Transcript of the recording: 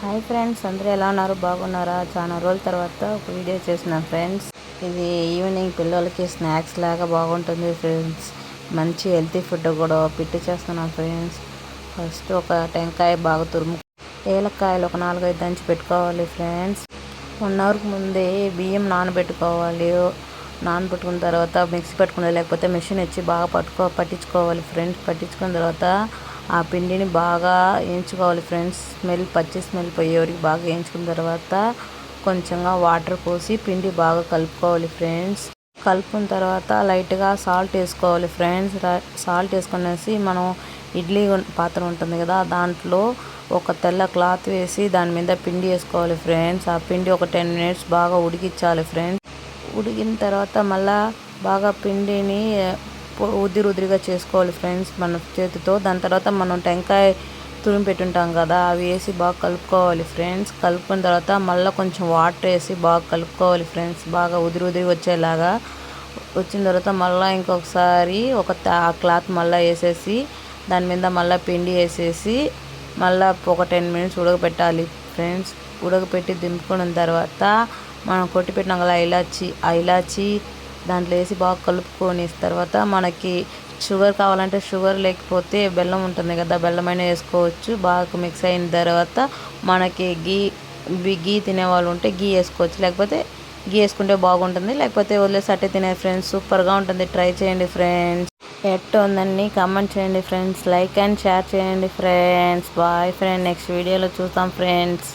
Hi friends, అందరూ ఎలా ఉన్నారు? బాగున్నారా? చాలా రోజుల తర్వాత ఒక వీడియో చేస్తున్నాను ఫ్రెండ్స్. ఇది ఈవినింగ్ పిల్లలకి స్నాక్స్ లాగా బాగుంటుంది ఫ్రెండ్స్. మంచి హెల్తీ ఫుడ్ కూడా పెట్టి చేస్తున్నాను ఫ్రెండ్స్. ఫస్ట్ ఒక టెంకాయ బాగా ఏలక్కాయలు ఒక 4-5 దంచి పెట్టుకోవాలి ఫ్రెండ్స్. 1 అవర్కి ముందే బియ్యం నానబెట్టుకోవాలి. నానబెట్టుకున్న తర్వాత మిక్సీ పట్టుకునేది, లేకపోతే మిషన్ ఇచ్చి బాగా పట్టించుకోవాలి ఫ్రెండ్స్. పట్టించుకున్న తర్వాత ఆ పిండిని బాగా వేయించుకోవాలి ఫ్రెండ్స్. పచ్చి స్మెల్ పోయేవరకు బాగా వేయించుకున్న తర్వాత కొంచెంగా వాటర్ పోసి పిండి బాగా కలుపుకోవాలి ఫ్రెండ్స్. కలుపుకున్న తర్వాత లైట్గా సాల్ట్ వేసుకోవాలి ఫ్రెండ్స్. సాల్ట్ వేసుకునేసి మనం ఇడ్లీ పాత్ర ఉంటుంది కదా, దాంట్లో ఒక తెల్ల క్లాత్ వేసి దాని మీద పిండి వేసుకోవాలి ఫ్రెండ్స్. ఆ పిండి ఒక 10 మినిట్స్ బాగా ఉడికించాలి ఫ్రెండ్స్. ఉడికిన తర్వాత మళ్ళీ బాగా పిండిని ఉదిరిగా చేసుకోవాలి ఫ్రెండ్స్ మన చేతితో. దాని తర్వాత మనం టెంకాయ తురిమి పెట్టుంటాం కదా, అవి వేసి బాగా కలుపుకోవాలి ఫ్రెండ్స్. కలుపుకున్న తర్వాత మళ్ళీ కొంచెం వాటర్ వేసి బాగా కలుపుకోవాలి ఫ్రెండ్స్. బాగా ఉదిరి వచ్చేలాగా వచ్చిన తర్వాత మళ్ళీ ఇంకొకసారి ఆ క్లాత్ మళ్ళీ వేసేసి దాని మీద మళ్ళీ పిండి వేసేసి మళ్ళీ ఒక 10 మినిట్స్ ఉడకపెట్టాలి ఫ్రెండ్స్. ఉడకపెట్టి దింపుకున్న తర్వాత మనం కొట్టిపెట్టినాం కదా ఆ ఇలాచి దాంట్లో వేసి బాగా కలుపుకొని తర్వాత మనకి షుగర్ కావాలంటే షుగర్, లేకపోతే బెల్లం ఉంటుంది కదా, బెల్లమైనా వేసుకోవచ్చు. బాగా మిక్స్ అయిన తర్వాత మనకి గీ తినేవాళ్ళు ఉంటే గీ వేసుకోవచ్చు, లేకపోతే గీ వేసుకుంటే బాగుంటుంది, లేకపోతే వదిలేసి అట్టే తినే ఫ్రెండ్స్. సూపర్గా ఉంటుంది, ట్రై చేయండి ఫ్రెండ్స్. ఎట్టు ఉందని కామెంట్ చేయండి ఫ్రెండ్స్. లైక్ అండ్ షేర్ చేయండి ఫ్రెండ్స్. బాయ్ ఫ్రెండ్, నెక్స్ట్ వీడియోలో చూస్తాం ఫ్రెండ్స్.